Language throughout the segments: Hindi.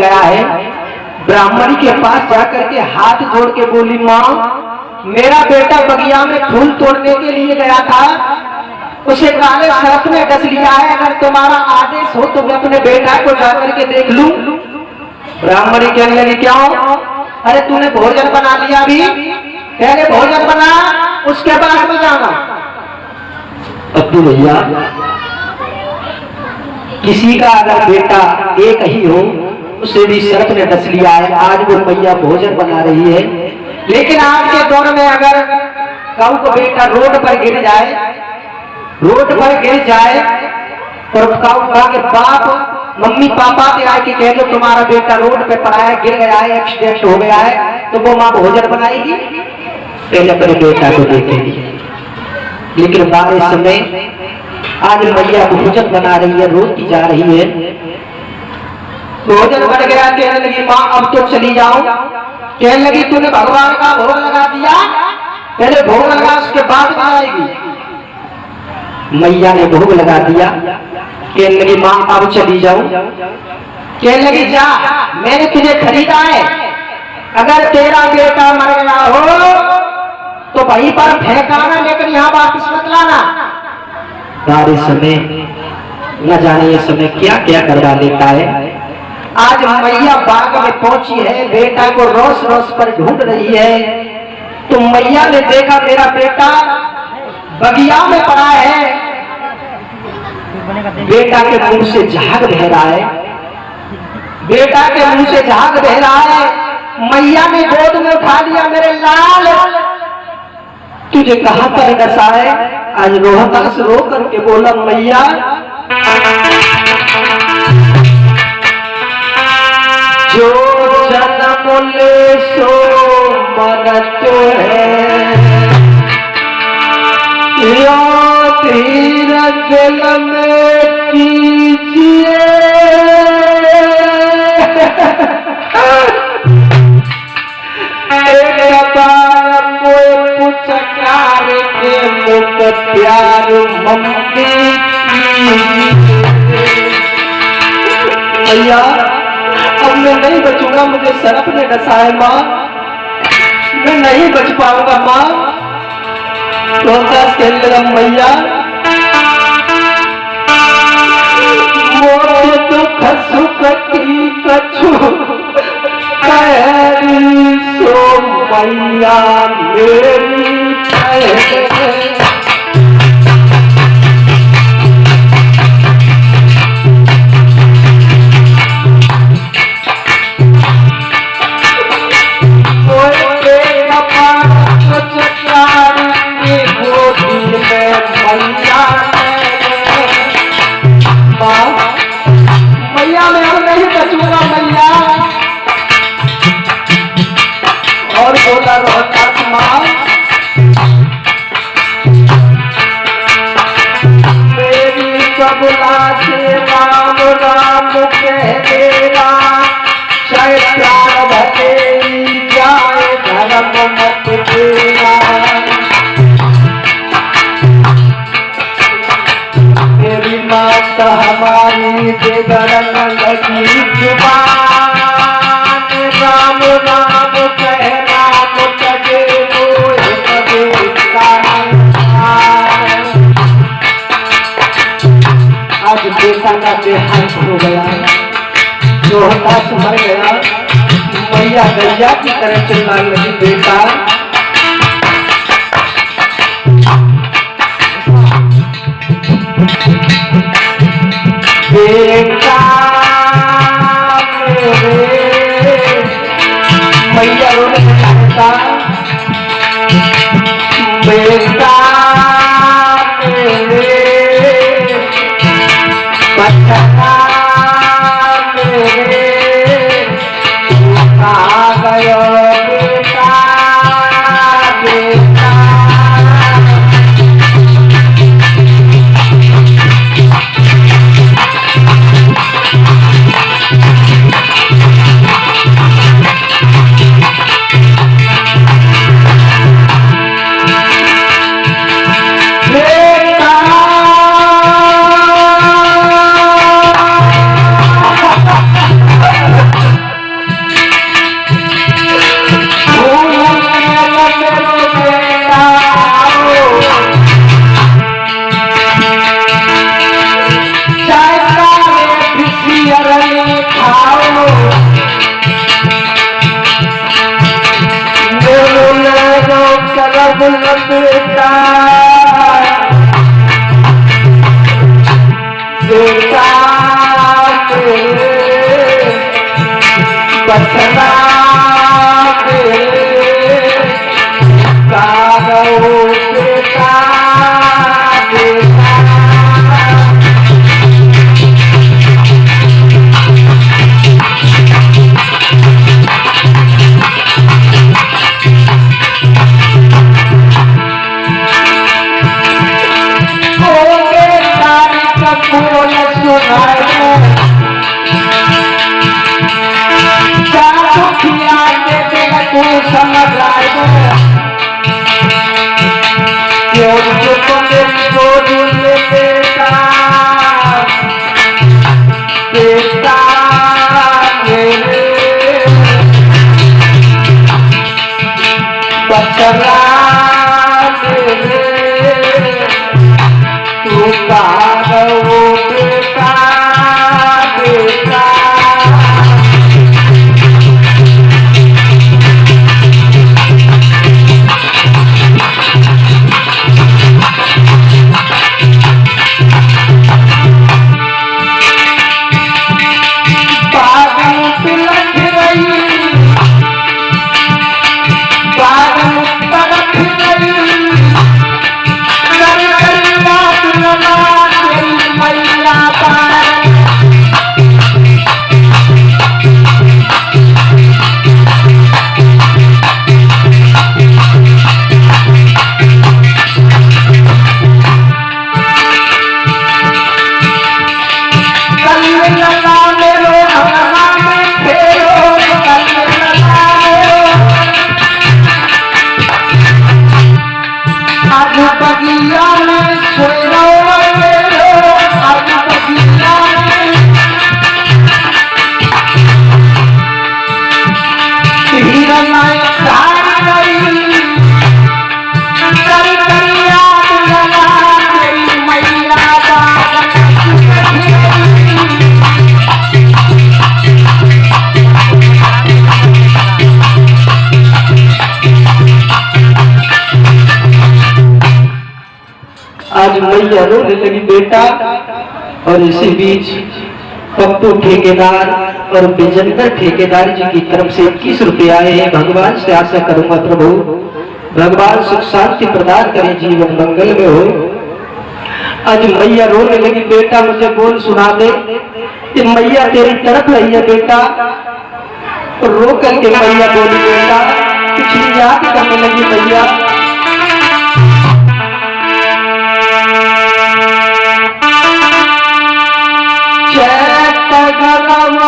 गया है। ब्राह्मणी के पास जाकर के हाथ जोड़ के बोली, माँ मेरा बेटा बगिया में फूल तोड़ने के लिए गया था, उसे काले सर्प ने डस लिया है, अगर तुम्हारा आदेश हो तो मैं अपने बेटा को जाकर के देख लूं। ब्राह्मणी कहने लगी, क्या हो? अरे तूने भोजन बना लिया भी? पहले भोजन बना, उसके बाद में जाना। अब्दुल भैया, किसी का अगर बेटा एक ही हो, उसे भी सर्प ने डस लिया है, आज वो मैया भोजन बना रही है। लेकिन आज के दौर में अगर कऊ को बेटा रोड पर गिर जाए और कऊ के बाप मम्मी पापा के आके कह दो तुम्हारा बेटा रोड पे पड़ा है, गिर गया है, एक्सीडेंट हो गया है, तो वो माँ भोजन बनाएगी? पहले अपने बेटा को देखेगी। लेकिन बारिश में आज मैया भोजन बना रही है, रोटी जा रही है, भोजन बन गया। कहने लगी, माँ अब तो चली जाओ। कहने लगी, तूने भगवान का भोग लगा दिया, पहले भोग लगा उसके बाद में आएगी। मैया ने भोग लगा दिया। कहने लगी, माँ अब चली जाऊं? कहने लगी, जा, मैंने तुझे खरीदा है, अगर तेरा बेटा मर गया हो तो वहीं पर फेंकाना, लेकिन यहाँ वापस मत लाना। सारे समय न जाने ये समय क्या क्या करवा लेता है। आज मैया बाग में पहुंची है, बेटा को रोस रोस पर ढूंढ रही है, तो मैया ने देखा मेरा बेटा बगिया में पड़ा है। बेटा के मुंह से झाग बह रहा है, बेटा के मुंह से झाग बह रहा है। मैया ने गोद में उठा लिया, मेरे लाल तुझे कहां पर डसा है? आज रोहतास रो करके बोला, मैया जो जन्म ले सो मरत है, यो तीरथ में कीजिए, के मुख प्यार मम्मी भैया, अब मैं नहीं बचूंगा, मुझे सर्प ने डसा है माँ, मैं नहीं बच पाऊंगा माँ। रोहतास कहने लगा, मैया मोर दुख सुख की कछु कहरी सो मैया मेरी मैया मैं अब नहीं बचूंगा मैया। और बोला रोहतास, माँ मेरी कबला से राम राम कह देना, शैतान भटेरी जाए धर्म मत देना। मेरी माता हमारी बेगरन लगी जुबान, राम राम कहना मुझे मोह आज बेटा का देहांत हो गया, रोहतास मर गया। मैया गैया की तरह चिल्लाने लगी, बेटा बेटा मैया रोने लगता, बेटा बचना मेरे कहाँ गयो बेटा, बेटा बचना आज मैया रोने लगी बेटा। और इसी बीच पप्पू ठेकेदार और बिजनकर ठेकेदार जी की तरफ से 21 रुपये आए हैं। भगवान से आशा करूंगा प्रभु भगवान सुख शांति प्रदान करें, जीवन मंगल में हो। आज मैया रोने लगी बेटा मुझे बोल सुना दे कि मैया तेरी तरफ रही है बेटा। रो करके मैया बोली बेटा कुछ याद करने लगी मैया।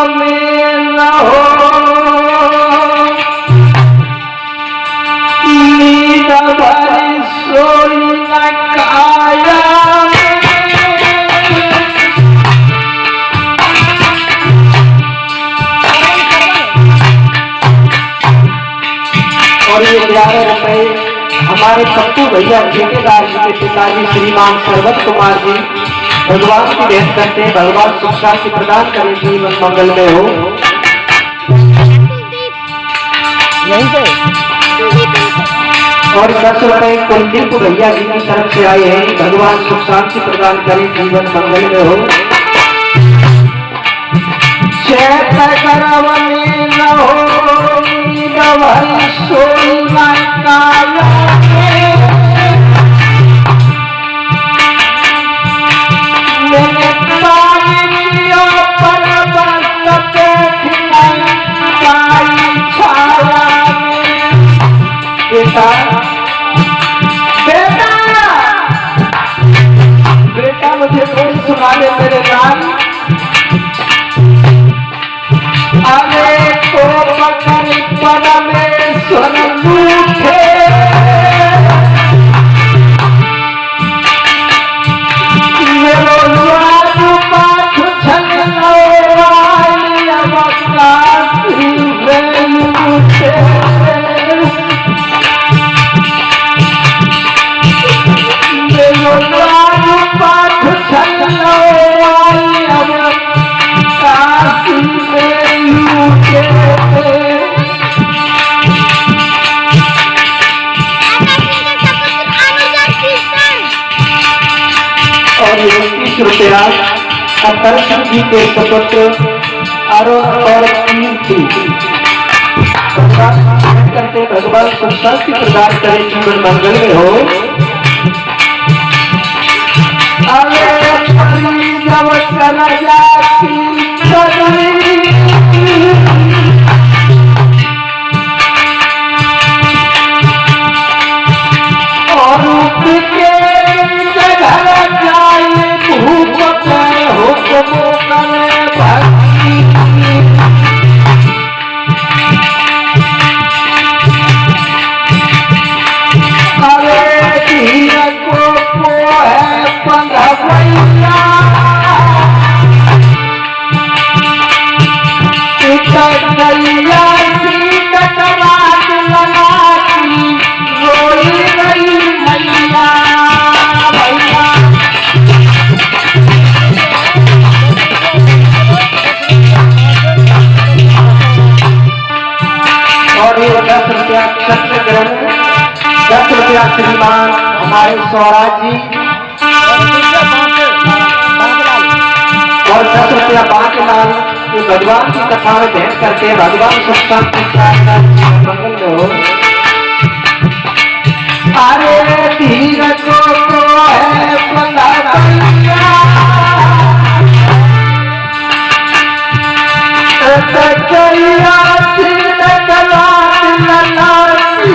में न हो नींद भरी सोई न काया और ये 11 रुपए हमारे पप्पू भैया ठेकेदार जी के पिताजी श्रीमान सरवत कुमार जी भगवान की भेंट करते हैं। भगवान सुख शांति प्रदान करें, जीवन मंगल में हो। और 10 रुपए कुलदीप भैया जी की तरफ से आए हैं। भगवान सुख शांति प्रदान करें, जीवन मंगल में हो। बेटा मुझे कोई सुना दे मेरे नाम। अरे तो पकड़ परमेश्वर लूटे मेरो राजू पाठ छन नौराई अवकाशी में लूटे। मेरो राजू पाठ छन नौराई अवकाशी में लूटे। और 21 रुपया अतर जी के सुपुत्र आरोप और कीर्ति करे भगवान सुख शांति प्रदान करे, जीवन मंगल में हो। अरे जब चला जाती और उसके जगह जाए भूख करे हुक्म करे भक्ति। अरे धीर को है पंधवैया कटैया सी कटवाट लगाती रोई रही मैया भैया। और ये 10 रुपया छत्र ग्रहण, 10 रुपया श्रीमान हमारे स्वराज जी और 10 रुपया बांकेलाल भगवान की कथा में भेंट करके भगवान सुख शांति मंगल में हो। अरे धीर को है पंधवैया कटैया सी कटवाट लगाती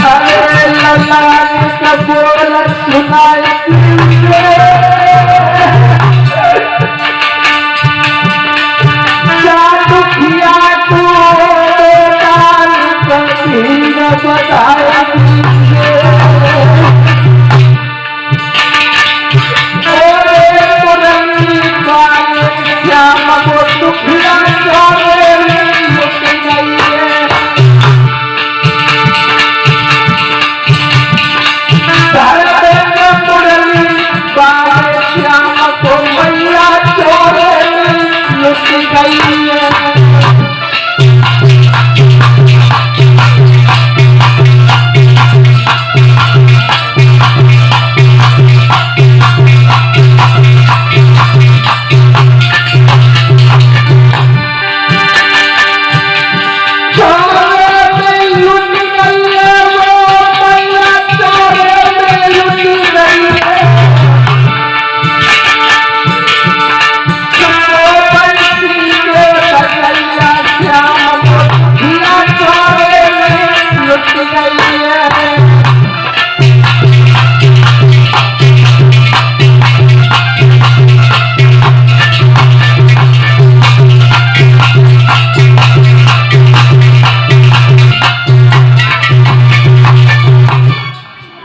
अरे ललाट का बोल सुनाई क्या दुखिया तू बताया दुखिया श्याम को मैया चोरे लुट गई है।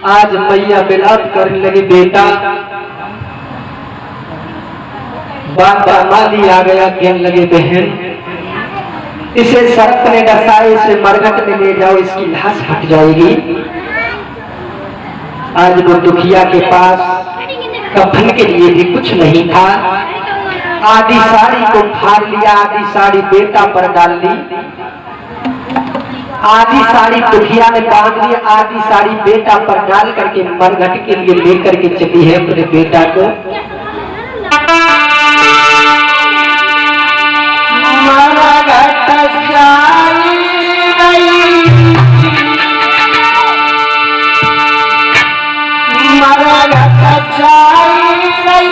आज मैया मिलाप करने लगी बेटा, बाप दामादी आ गया कहने लगे बहन इसे सर्प ने डसा, इसे मरघट में ले जाओ, इसकी लाश हट जाएगी। आज वो दुखिया के पास कफन के लिए भी कुछ नहीं था। आधी साड़ी को फाड़ लिया, आधी साड़ी बेटा पर डाल ली, आधी साड़ी दुखिया ने बांध ली, आधी साड़ी बेटा पर डाल करके मरघट के लिए लेकर के चली है अपने बेटा को। मरघट जाई गई, मरघट जाई गई,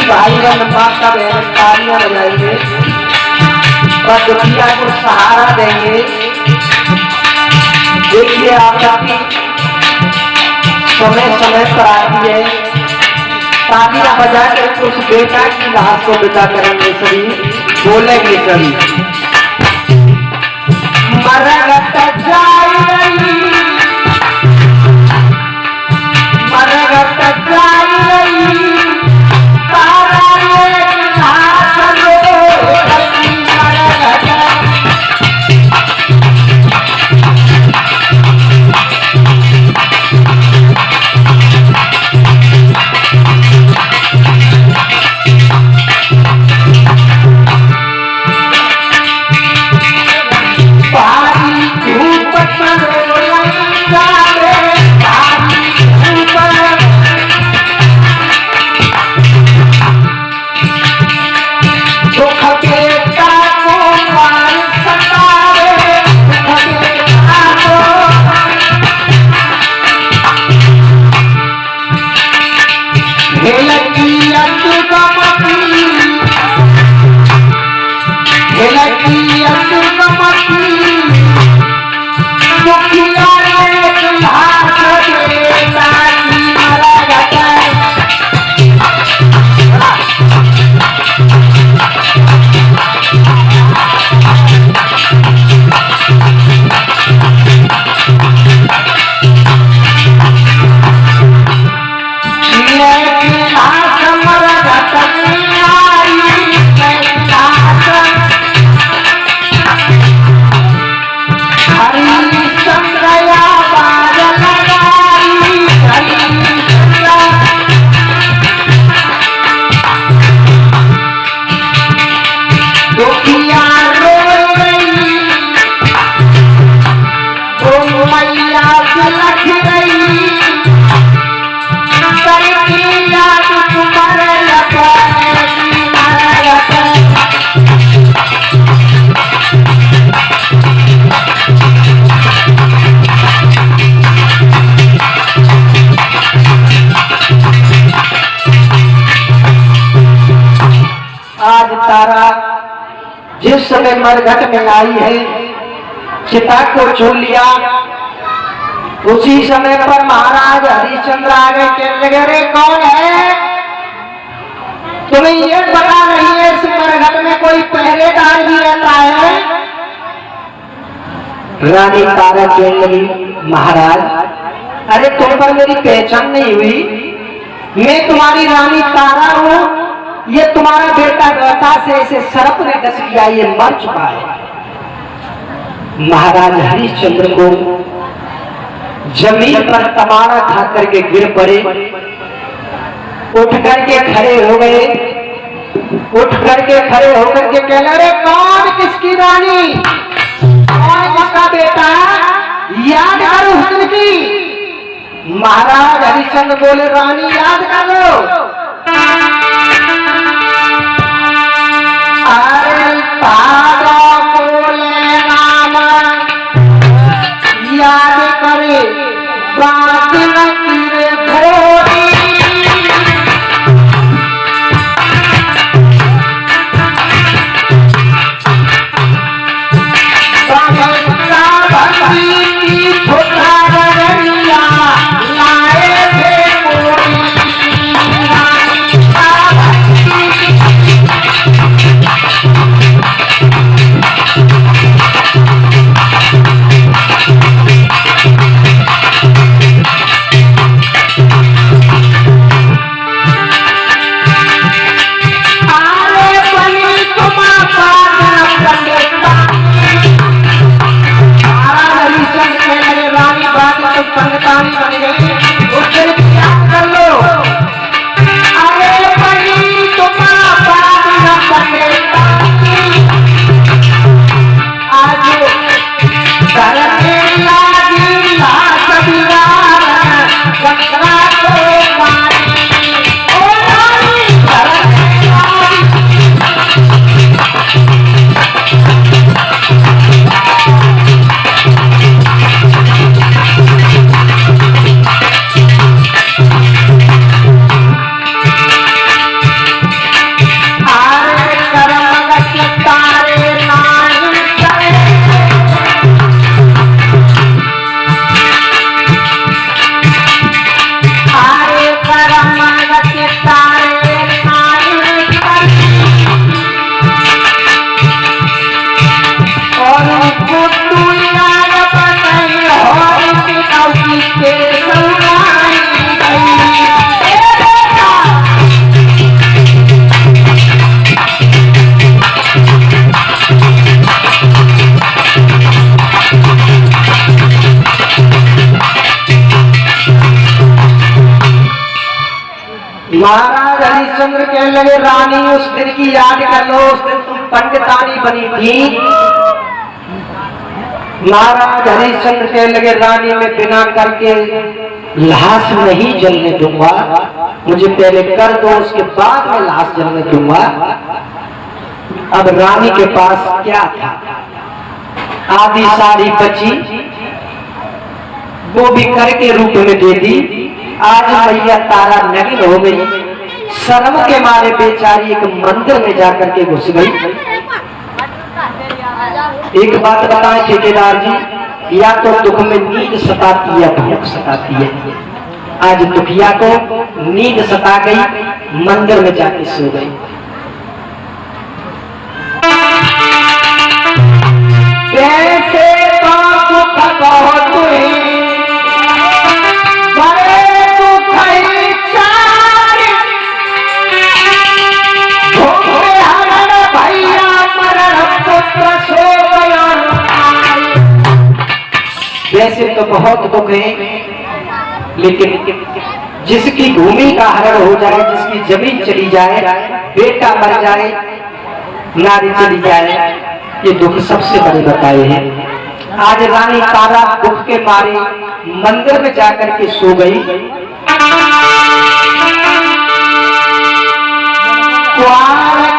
भाई बहन माता बहन तालियां बजाएंगे और दुखिया को सहारा देंगे। देखिए आपकी समय समय पर आती है, तालियां बजा कर उस बेटा की लाश को विदा करेंगे सभी, बोलेंगे सभी मरघट जाई गई, मरघट जाई गई, तारा एक हाथ लो, मरघट दुखिया रो रही, तो मैया लख रही, करती याद तुम्हारे आज तारा जिस समय मरघट में आई है, चिता को छोड़ लिया, उसी समय पर महाराज हरिश्चंद्र आ गए। कहने लगे रे कौन है? तुम्हें ये पता नहीं है इस मरघट में कोई पहरेदार भी रहता है? रानी तारा कहने लगी महाराज, अरे तुम पर मेरी पहचान नहीं हुई, मैं तुम्हारी रानी तारा हूं। ये तुम्हारा बेटा गथा से इसे सर्प ने डस लिया, ये मर चुका है। महाराज हरिश्चंद्र को जमीन पर तमाड़ा खा करके गिर पड़े, उठ करके खड़े हो गए, उठ करके खड़े होकर के कहने लगे कौन किसकी रानी, कौन किसका बेटा, याद करो हुस्न की। महाराज हरिश्चंद्र बोले रानी याद कर लो। अरे तारा बोले नाम याद करे बात न गिरे घोड़ी, महाराज हरिश्चंद्र कहने लगे रानी उस दिन की याद कर लो, उस दिन तुम पंडितानी बनी थी। महाराज हरिश्चंद्र कहने लगे रानी में बिना करके लाश नहीं जलने दूंगा, मुझे पहले कर दो उसके बाद मैं लाश जलने दूंगा। अब रानी के पास क्या था, आधी सारी बची, वो भी करके रूप में दे दी। आज मैया तारा नग्न हो गई, शर्म के मारे बेचारी एक मंदिर में जाकर के घुस गई। एक बात बताएं ठेकेदार जी, या तो दुख में नींद सताती है, भूख सताती है। आज दुखिया को नींद सता गई, मंदिर में जाके सो गई। कैसे वैसे तो बहुत दुख है, लेकिन जिसकी भूमि का हरण हो जाए, जिसकी जमीन चली जाए, बेटा मर जाए, नारी चली जाए, ये दुख सबसे बड़े बताए हैं। आज रानी तारा दुख के मारे मंदिर में जाकर के सो गई।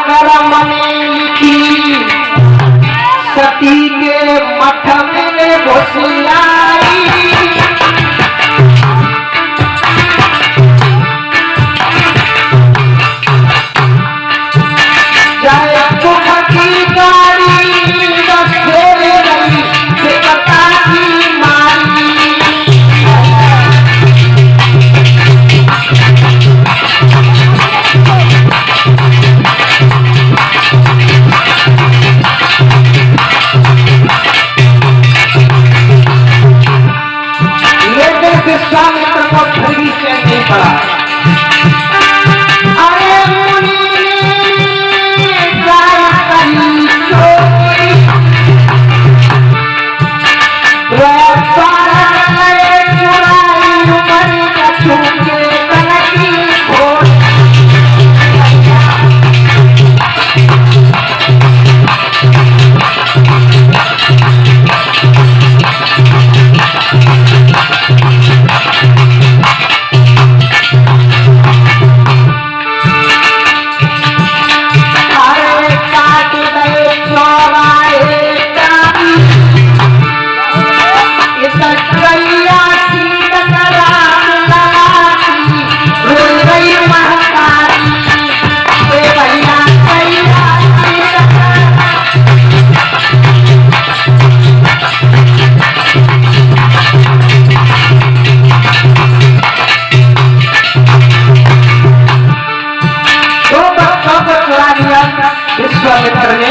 कर्म में लिखी सती के मठ में घुसियाई, जय दुख की गाड़ी बसेरे रही बेपता की मारी। लेकिन विश्वामित्र को फिर भी चैन नहीं पड़ा। अरे मुनि विश्वामित्र ने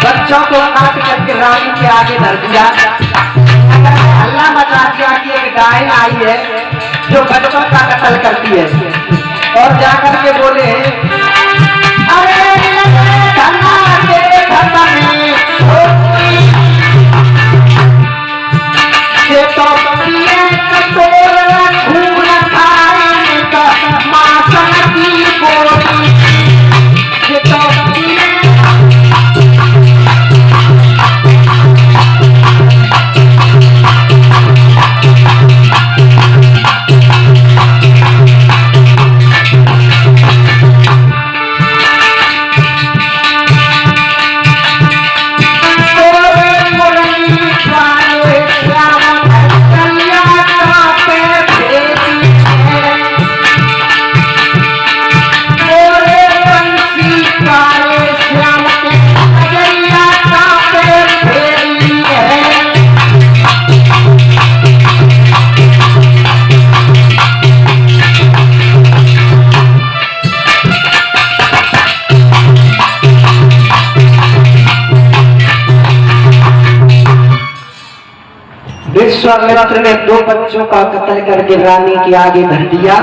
बच्चों को काट करके रानी के आगे धर दिया। हल्ला मचा दिया कि एक गाय आई है जो बच्चों का कत्ल करती है, और जाकर के बोले अरे विश्वामित्र ने 2 बच्चों का कत्ल करके रानी के आगे धर दिया।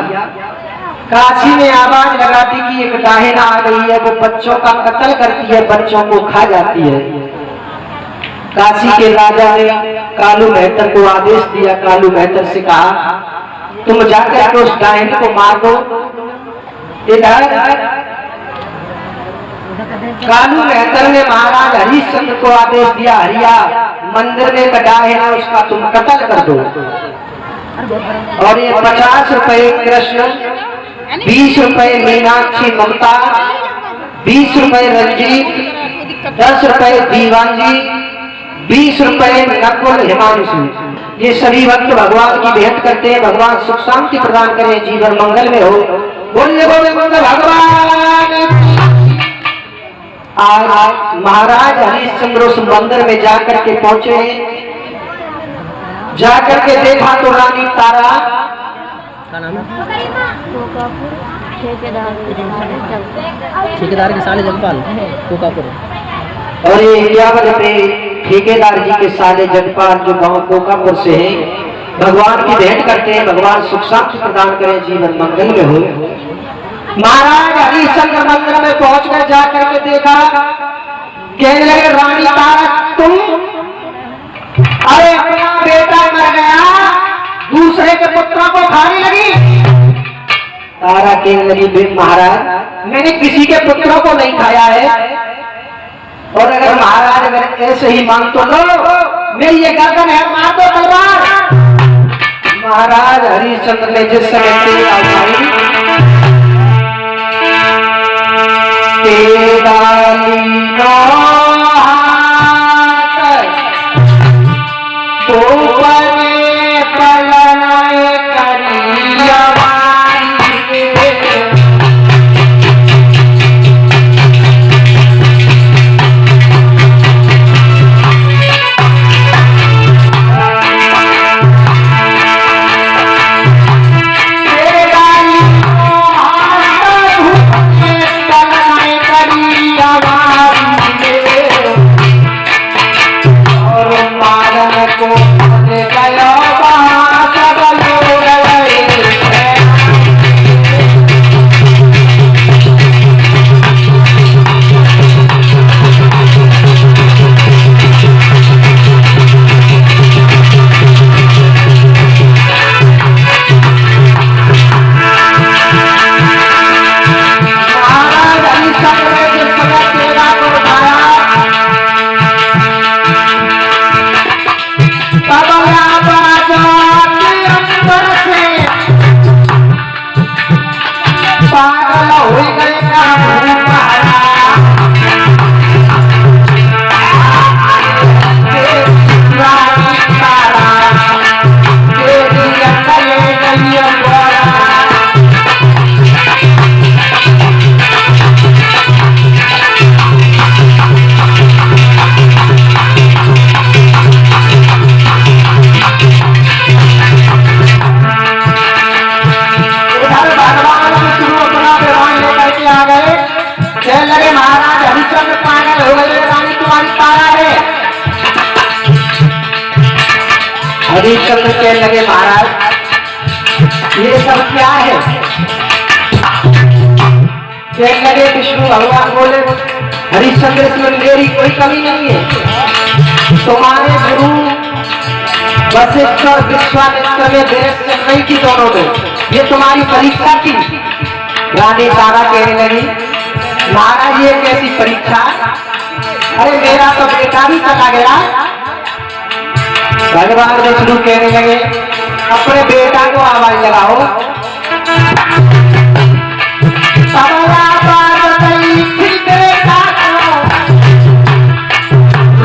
काशी में आवाज लगा दी कि एक डाहिन आ गई है, वो बच्चों का कत्ल करती है, बच्चों को खा जाती है। काशी के राजा ने कालू मेहतर को आदेश दिया। कालू मेहतर से कहा तुम जाकर के उस डाहिन को मार दो। कालू मेहतर ने महाराज हरिश्चंद्र को आदेश दिया, हरिया मंदिर में कटा है ना, उसका तुम कत्ल कर दो। और ये 50 रुपए कृष्ण, 20 रुपए मीनाक्षी ममता, 20 रुपए रंजीत, 10 रुपए दीवानजी, 20 रुपए नकुल हिमांशु, ये सभी भक्त भगवान की भेंट करते हैं। भगवान सुख शांति प्रदान करें, जीवन मंगल में हो। बोलिए बोले भगवान। आज महाराज हरिश्चंद्र उस मंदिर में जाकर के पहुंचे। जाकर के देखा तो रानी तारा ठेकेदार के साले जगपाल कोकापुर, और ये इलियाबाद में ठेकेदार जी के साले जगपाल जो गांव कोकापुर से है, भगवान की भेंट करते हैं। भगवान सुख शांति प्रदान करें, जीवन मंगल में हो। महाराज हरिश्चंद्र मंदिर में पहुंचकर जाकर के देखा, कहने लगे रानी तारा तुम, अरे अपना बेटा मर गया, दूसरे के पुत्रों को खाने लगी। तारा कहने लगी महाराज मैंने किसी के पुत्रों को नहीं खाया है। और अगर महाराज अगर ऐसे ही मांग तो लो, मेरी ये गर्दन है, मार दो तलवार। महाराज हरिश्चंद्र ने जिस समय तेज आजमाई, तेगाली नो हाथ तो बने पलने करिया हरिश्चंद्र कहने लगे महाराज ये सब क्या है? कहने लगे विष्णु भगवान बोले हरिश्चंद्र इसमें मेरी कोई कमी नहीं है। तुम्हारे गुरु वशिष्ठ और विश्वामित्र में देश से नहीं थी दोनों में, ये तुम्हारी परीक्षा थी। रानी तारा कहने लगी महाराज ये कैसी परीक्षा? अरे मेरा तो बेटा भी चला गया। भगवान विष्णु कहने लगे अपने बेटा को आवाज लगाओ।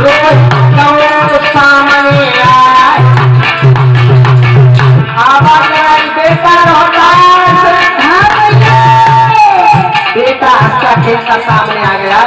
बेटा रोज सामने आए, आवाज लगाई बेटा बेटा हंसता खेलता सामने आ गया।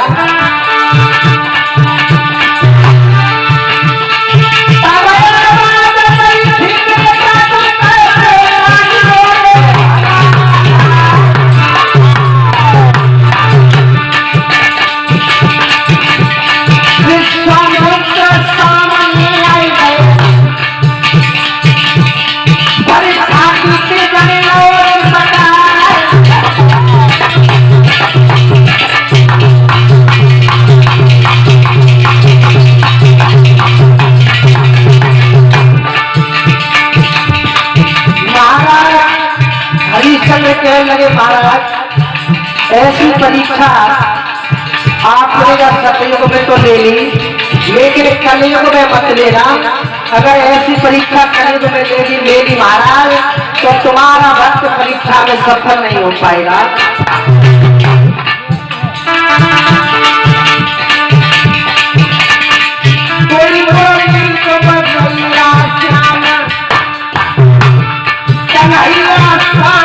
कहने लगे महाराज ऐसी परीक्षा आपने जब सतयुग में तो ले ली, लेकिन कलयुग में मत लेना। अगर ऐसी परीक्षा कलयुग में ले ली महाराज तो तुम्हारा भक्त परीक्षा में सफल नहीं हो पाएगा। कन्हैया